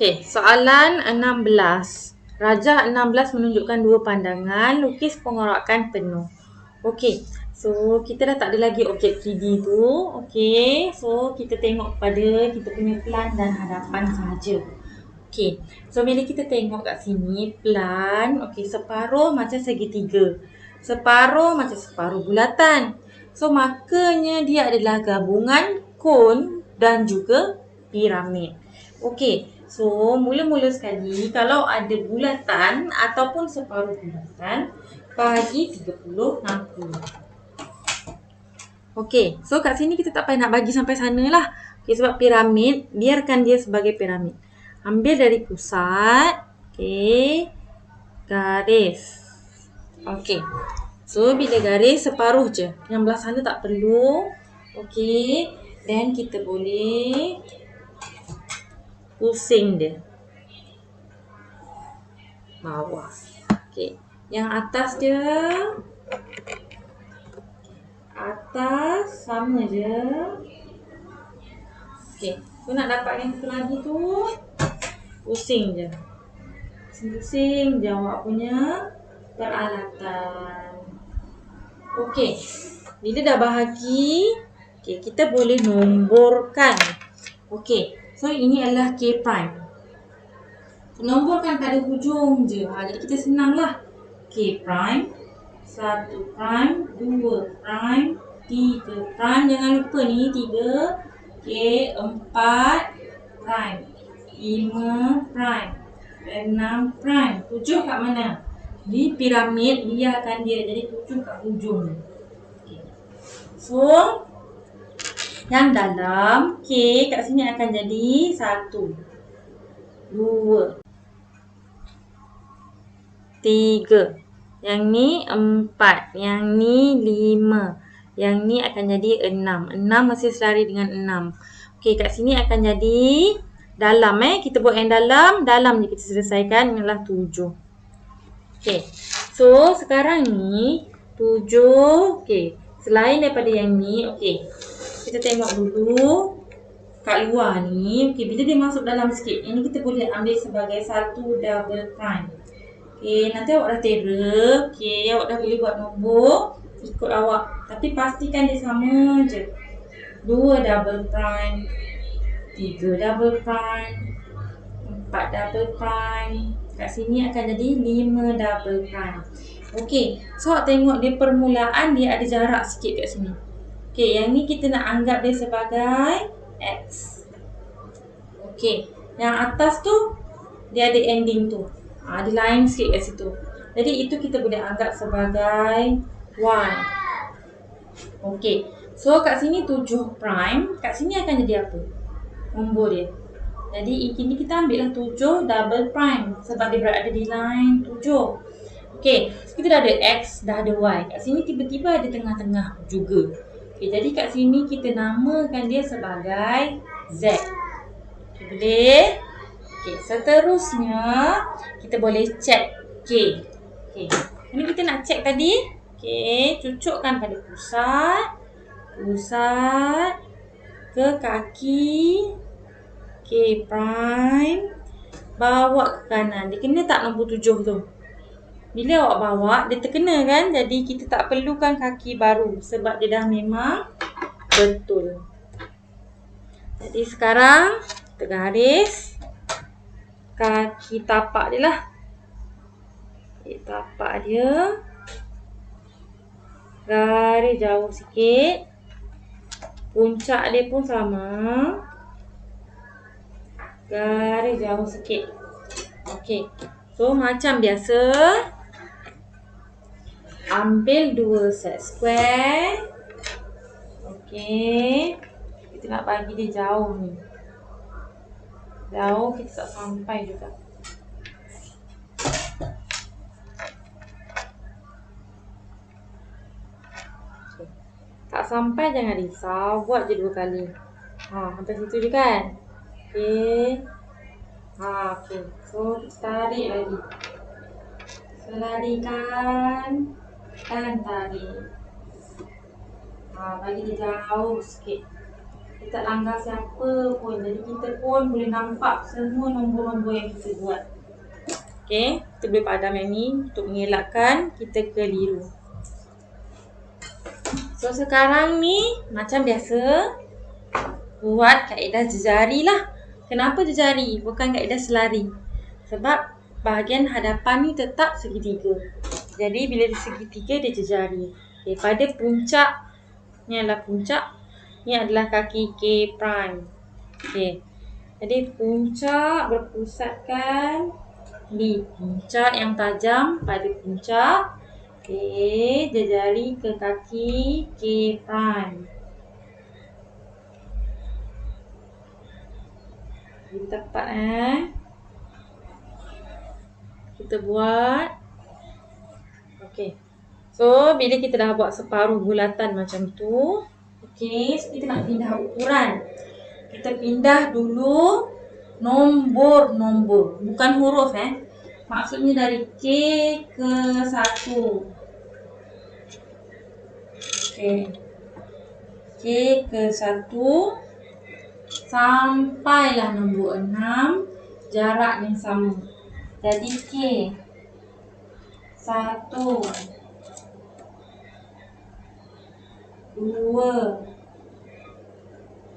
Okey, soalan 16. Rajah 16 menunjukkan dua pandangan, lukis pengorokan penuh. Okey, so kita dah tak ada lagi objek 3D tu. Okey, so kita tengok pada kita punya plan dan hadapan saja. Okey, so bila kita tengok kat sini, plan, okey, separuh macam segitiga. Separuh macam separuh bulatan. So, makanya dia adalah gabungan kon dan juga piramid. Okey, so mula-mula sekali kalau ada bulatan ataupun separuh bulatan, bagi 30, 60. Okey, so kat sini kita tak payah nak bagi sampai sana lah. Okey, sebab piramid, biarkan dia sebagai piramid. Ambil dari pusat, okey, garis. Okey, so bila garis separuh je, yang belah sana tak perlu. Okey, then kita boleh pusing dia bawah. Okey, yang atas dia atas sama je. Okey, so nak dapat yang satu lagi tu, pusing je. Pusing je awak punya peralatan. Okey, bila dah bahagi, okey, kita boleh nomborkan. Okey, so ini adalah K prime. Nomborkan pada hujung je. Jadi kita senang lah. K prime, 1 prime, 2 prime, 3 prime. Jangan lupa ni 3. K, 4 prime, 5 prime, 6 prime. 7 kat mana? Di piramid, biarkan dia jadi 7 kat hujung. Okay. So, yang dalam K kat sini akan jadi 1, 2, 3. Yang ni 4. Yang ni 5. Yang ni akan jadi 6. 6 masih selari dengan 6. Okey, kat sini akan jadi dalam kita buat yang dalam je kita selesaikan ialah 7. Okey. So, sekarang ni 7. Okey. Selain daripada yang ni, okey. Kita tengok dulu kat luar ni. Okey, bila dia masuk dalam sikit, ini kita boleh ambil sebagai satu double prime. Okey, nanti awak dah tera. Okey, awak dah boleh buat nombor ikut awak. Tapi pastikan dia sama je. 2 double prime, 3 double prime, 4 double prime. Kat sini akan jadi 5 double prime. Okey, so awak tengok dia permulaan dia ada jarak sikit kat sini. Okey, yang ni kita nak anggap dia sebagai X. Okey, yang atas tu dia ada ending tu. Ada line sikit kat situ. Jadi itu kita boleh anggap sebagai Y. Okey. So kat sini 7 prime. Kat sini akan jadi apa? Nombor dia. Jadi ini kita ambil lah 7 double prime. Sebab dia berada di line 7. Okey. So kita dah ada X, dah ada Y. Kat sini tiba-tiba ada tengah-tengah juga. Okey. Jadi kat sini kita namakan dia sebagai Z. Okay, boleh? Okey, seterusnya kita boleh check K. Okey. Ini kita nak check tadi. Okey, cucukkan pada pusat. Pusat ke kaki K prime. Bawa ke kanan. Dia kena tak nombor 7 tu? Bila awak bawa, dia terkena kan? Jadi kita tak perlukan kaki baru sebab dia dah memang betul. Jadi sekarang kita garis kaki tapak dia lah. Okay, tapak dia. Garis jauh sikit. Puncak dia pun sama. Garis jauh sikit. Okey. So macam biasa. Ambil 2 set square. Okey. Kita nak bagi dia jauh ni. Jauh kita tak sampai juga. Okay. Tak sampai jangan risau. Buat je 2 kali. Sampai situ je kan? Okey. Okey. So tarik lagi. Selarikan. Dan tarik. Bagi dia jauh sikit. Kita tak langgar siapa pun. Jadi kita pun boleh nampak semua nombor-nombor yang kita buat. Okey, kita boleh padam yang ni untuk mengelakkan kita keliru. So sekarang ni macam biasa buat kaedah jejari lah. Kenapa jejari? Bukan kaedah selari. Sebab bahagian hadapan ni tetap segitiga. Jadi bila dia segitiga dia jejari. Okay, pada puncak, ni adalah puncak. Ni adalah kaki K prime. Okay. Jadi puncak berpusatkan di puncak yang tajam pada puncak. Okay, jejari ke kaki K prime. Jadi tepat kita buat. Okey. So bila kita dah buat separuh bulatan macam tu, okey, so kita nak pindah ukuran. Kita pindah dulu nombor-nombor, bukan huruf Maksudnya dari K ke 1. Okey. K ke 1 sampailah nombor 6, jarak yang sama. Jadi K 1 2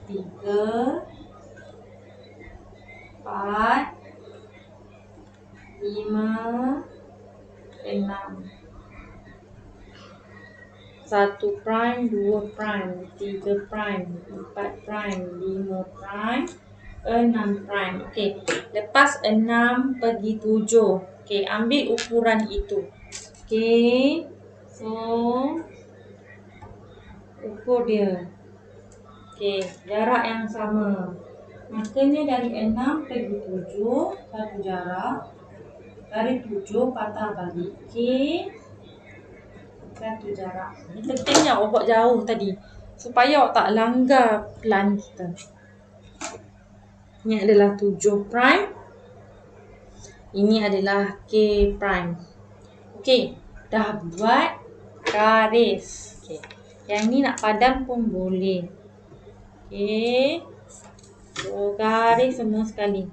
3 4 5 6. 1 prime, 2 prime, 3 prime, 4 prime, 5 prime, 6 prime. Okey, lepas 6 pergi 7. Okey, ambil ukuran itu. Okey, so ukur dia. Okey, jarak yang sama. Makanya dari 6 pergi 7, satu jarak. Dari 7 patah balik K, satu jarak. Ini pentingnya awak buat jauh tadi, supaya awak tak langgar plan kita. Ini adalah 7 prime. Ini adalah K prime. Okey, dah buat garis. Okey, yang ni nak padam pun boleh. Okey, so garis semua sekali.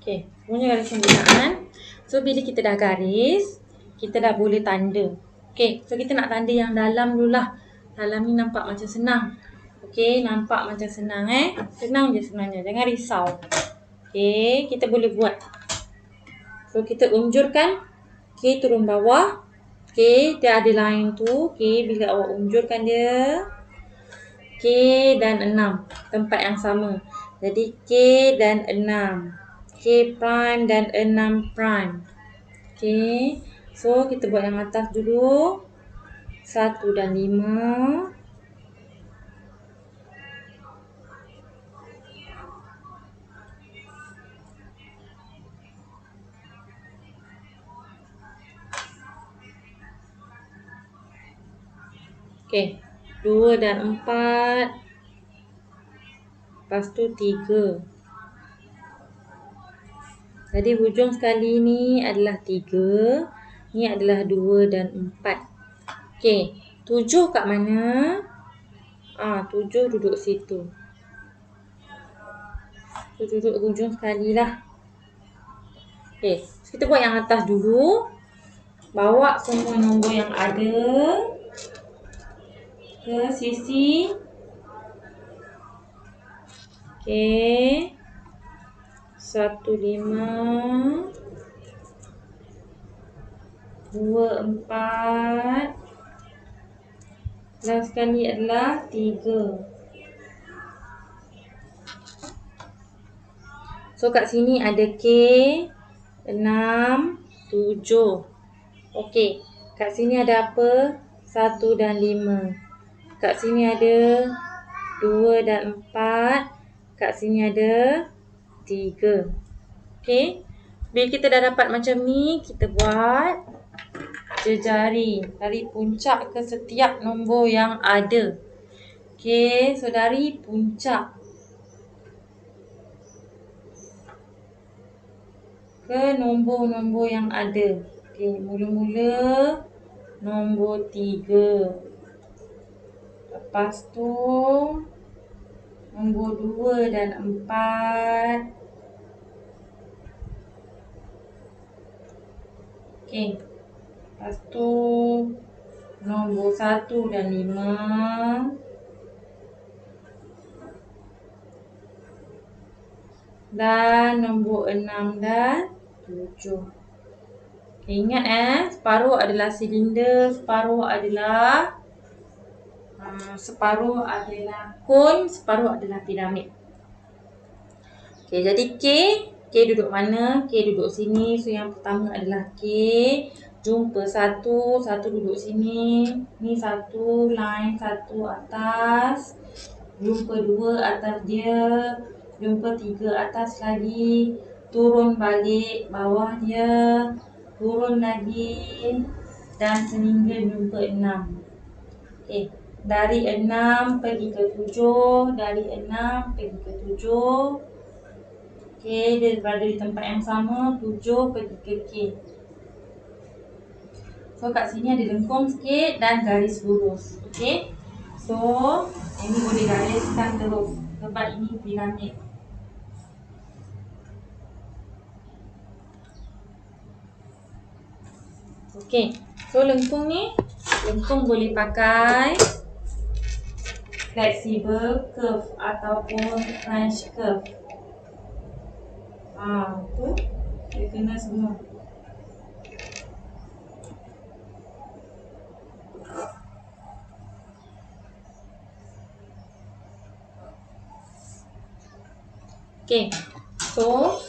Okey, semuanya garis penggunaan. So bila kita dah garis, kita dah boleh tanda. Okey, so kita nak tanda yang dalam dululah. Dalam ni nampak macam senang. Okey, nampak macam senang Senang je sebenarnya, jangan risau. Okey, kita boleh buat. So kita unjurkan K turun bawah. Okey, dia ada line tu. Okey, bila awak unjurkan dia, K dan 6, tempat yang sama. Jadi K dan 6. K prime dan 6 prime. Okey, so kita buat yang atas dulu. 1 dan 5. Okey, 2 dan 4. Lepas tu 3. Jadi hujung sekali ni adalah 3. Ni adalah 2 dan 4. Okey, 7 kat mana? 7 duduk situ. So, duduk hujung sekali lah. Okey, so kita buat yang atas dulu. Bawa semua nombor yang ada ke sisi. Okey. 1, 5. 2, 4. Last sekali adalah 3. So kat sini ada K 6, 7. Okey, kat sini ada apa? 1 dan 5. Kat sini ada 2 dan 4. Kat sini ada 3. Okey. Bila kita dah dapat macam ni, kita buat jejari dari puncak ke setiap nombor yang ada. Okey, so dari puncak ke nombor-nombor yang ada. Okey, mula-mula nombor 3. Lepas tu nombor 2 dan 4. Okey. Lepas tu nombor 1 dan 5. Dan nombor 6 dan 7. Okay, ingat separuh adalah silinder, separuh adalah kon, separuh adalah piramid. Okay, jadi K duduk mana? K duduk sini. So yang pertama adalah K. Jumpa 1 duduk sini. Ni 1 line, 1 atas. Jumpa 2 atas dia. Jumpa 3 atas lagi. Turun balik bawah dia. Turun lagi. Dan sehingga jumpa 6. Okay. Dari 6 pergi ke 7. Dari 6 pergi ke 7. Okay. Dia berada di tempat yang sama. 7 pergi ke K. So kat sini ada lengkung sikit dan garis lurus. Okay. So ini boleh gariskan terus. Sebab ini piramid. Okey, so lengkung ni, lengkung boleh pakai flexible curve ataupun French curve. Tu dia kena semua. Okey, so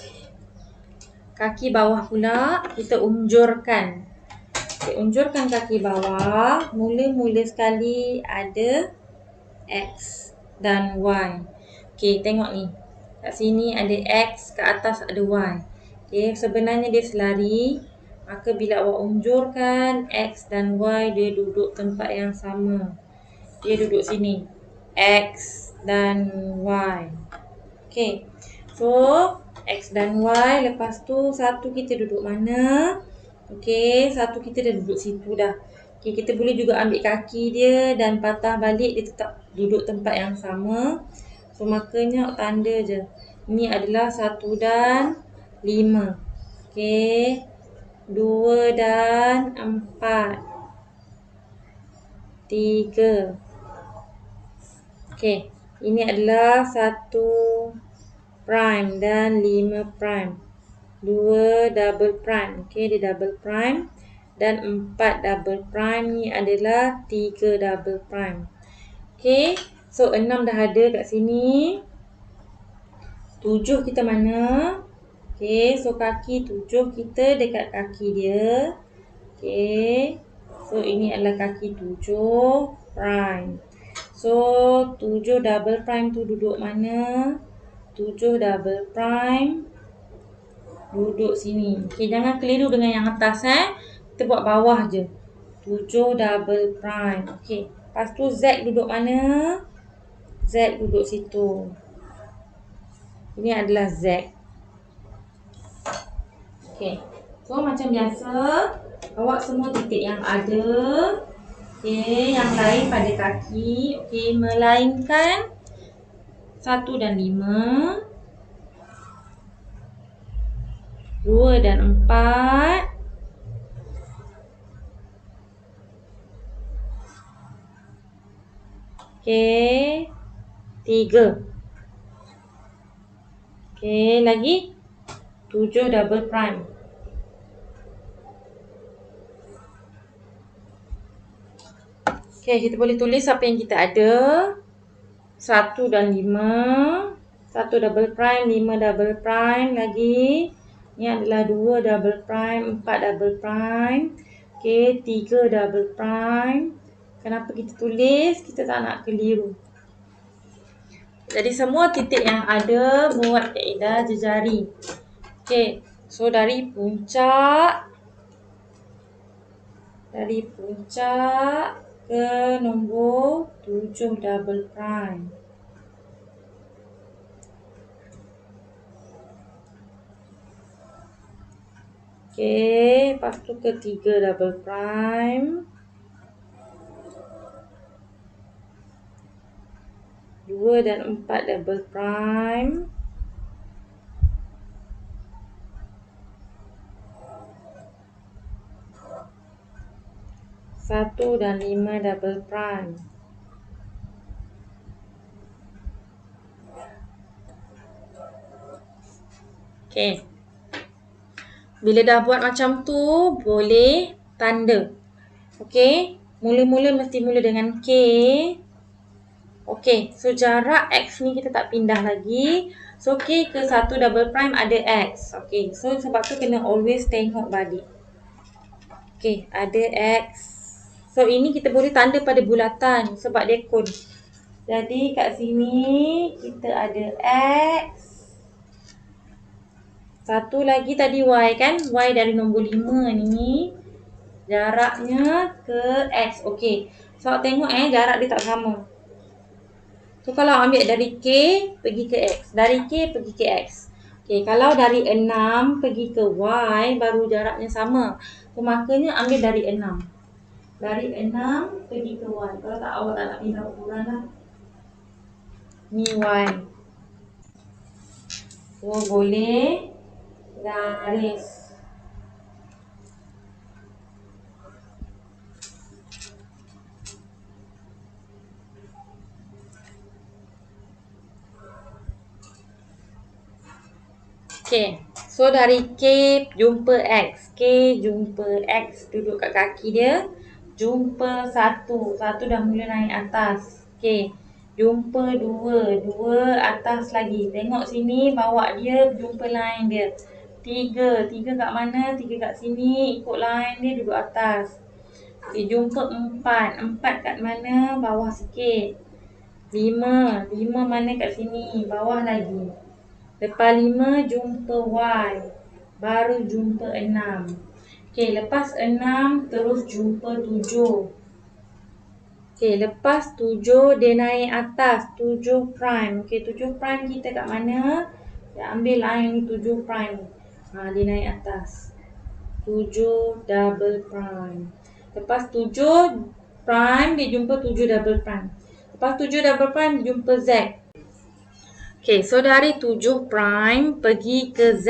kaki bawah pula kita unjurkan. Okay, unjurkan kaki bawah. Mula-mula sekali ada X dan Y. Okey, tengok ni. Kat sini ada X, kat atas ada Y. Okey, sebenarnya dia selari. Maka bila awak unjurkan X dan Y, dia duduk tempat yang sama. Dia duduk sini. X dan Y. Okey. So, X dan Y. Lepas tu, satu kita duduk mana? Okey, satu kita dah duduk situ dah. Okey, kita boleh juga ambil kaki dia dan patah balik, dia tetap duduk tempat yang sama. So, makanya tanda je. Ini adalah 1 dan 5. Okey, 2 dan 4. 3. Okey, ini adalah 1 prime dan 5 prime. 2 double prime. Okey, dia double prime. Dan 4 double prime. Ni adalah 3 double prime. Okey, so 6 dah ada kat sini. 7 kita mana? Okey, so kaki 7 kita dekat kaki dia. Okey, so ini adalah kaki 7 prime. So 7 double prime tu duduk mana? 7 double prime duduk sini. Okey, jangan keliru dengan yang atas Kita buat bawah je. 7 double prime. Okey. Lepas tu Z duduk mana? Z duduk situ. Ini adalah Z. Okey. So macam biasa, awak semua titik yang ada. Okey, yang lain pada kaki. Okey, melainkan 1 dan 5. 2 dan 4. Okey. 3. Okey, lagi 7 double prime. Okey, kita boleh tulis apa yang kita ada. 1 dan 5. 1 double prime, 5 double prime lagi. Ni adalah 2 double prime, 4 double prime. Okey, 3 double prime. Kenapa kita tulis? Kita tak nak keliru. Jadi semua titik yang ada buat kaedah jejari. Okey, so dari puncak ke nombor 7 double prime. Okey, lepas tu ke 3 double prime. 2 dan 4 double prime. Satu dan 5 double prime. Okey. Bila dah buat macam tu, boleh tanda. Okey. Mula-mula mesti mula dengan K. Okey. So, jarak X ni kita tak pindah lagi. So, K ke 1 double prime ada X. Okey. So, sebab tu kena always tengok balik. Okey. Ada X. So, ini kita boleh tanda pada bulatan sebab dia kon. Jadi, kat sini kita ada X. Satu lagi tadi Y kan. Y dari nombor 5 ni. Jaraknya ke X. Okey. So, tengok jarak dia tak sama. So, kalau ambil dari K pergi ke X. Dari K pergi ke X. Okey. Kalau dari 6 pergi ke Y baru jaraknya sama. So, makanya ambil dari 6. Dari 6 pergi ke Y. Kalau tak awak tak nak pindah ukuran lah. Ni Y. So, boleh garis. Okey. So, dari K jumpa X. K jumpa X. Duduk kat kaki dia. Jumpa 1. 1 dah mula naik atas. Okey. Jumpa 2. 2 atas lagi. Tengok sini. Bawa dia jumpa line dia. 3. 3 kat mana? 3 kat sini. Ikut line dia duduk atas. Okey. Jumpa 4. 4 kat mana? Bawah sikit. 5. 5 mana kat sini? Bawah lagi. Lepas 5 jumpa Y. Baru jumpa 6. Okey, lepas 6 terus jumpa 7. Okey, lepas 7 dia naik atas. 7 prime. Okey, 7 prime kita kat mana? Dia ambil line ni 7 prime. Dia naik atas. 7 double prime. Lepas 7 prime dia jumpa 7 double prime. Lepas 7 double prime dia jumpa Z. Okey, so dari 7 prime pergi ke Z.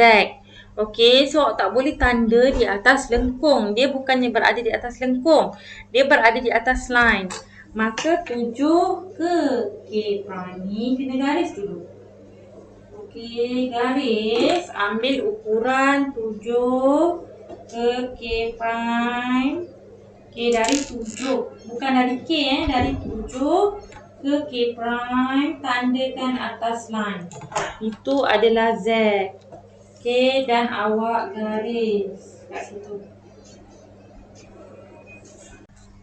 Okey, so tak boleh tanda di atas lengkung. Dia bukannya berada di atas lengkung. Dia berada di atas line. Maka 7 ke K prime ni kena garis dulu. Okey, garis. Ambil ukuran 7 ke K prime. Okey, dari 7. Bukan dari K dari 7 ke K prime, tandakan atas line. Itu adalah Z. Okey, dan awak garis kat situ.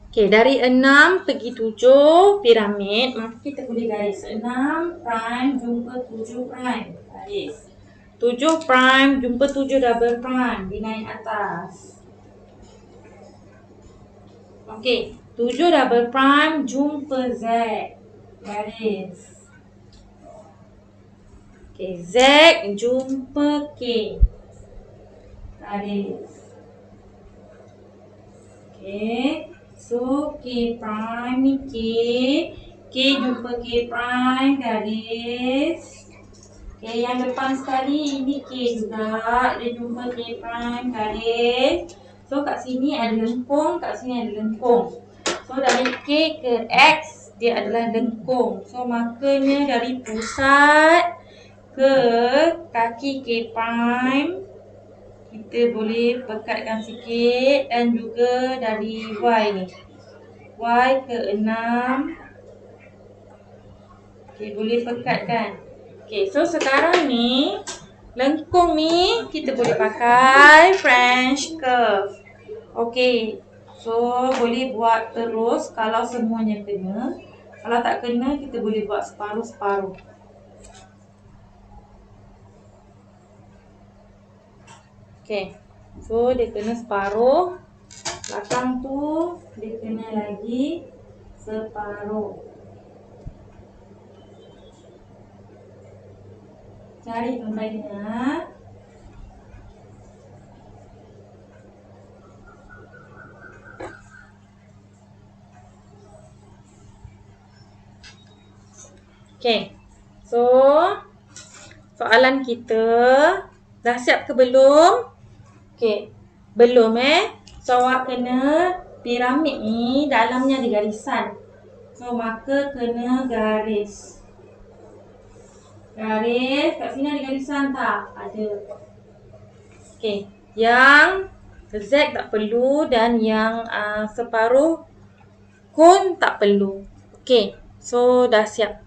Okey, dari 6 pergi 7 piramid, maka kita boleh garis 6 prime jumpa 7 prime. Garis. 7 prime jumpa 7 double prime. Dia naik atas. Okey, 7 double prime jumpa Z. Garis. Okey, Z jumpa K. Garis. Okey. So, K prime ni K. K jumpa K prime. Garis. Okey, yang depan sekali ini K juga. Dia jumpa K prime. Garis. So, kat sini ada lengkung. Kat sini ada lengkung. So, dari K ke X dia adalah lengkung. So, makanya dari pusat ke kaki K prime kita boleh pekatkan sikit. Dan juga dari Y ni. Y ke 6. Okey, boleh pekatkan. Okay, so sekarang ni lengkung ni kita boleh pakai French curve. Okay, so boleh buat terus kalau semuanya kena. Kalau tak kena, kita boleh buat separuh-separuh. Okay, so dia kena separuh. Belakang tu dia kena lagi separuh. Cari kembalinya. Okay, so soalan kita dah siap ke belum? Okay, belum So awak kena piramid ni dalamnya ada garisan. So maka kena garis. Garis, kat sini ada garisan tak? Ada. Okay, yang Z tak perlu dan yang separuh kun tak perlu. Okay, so dah siap.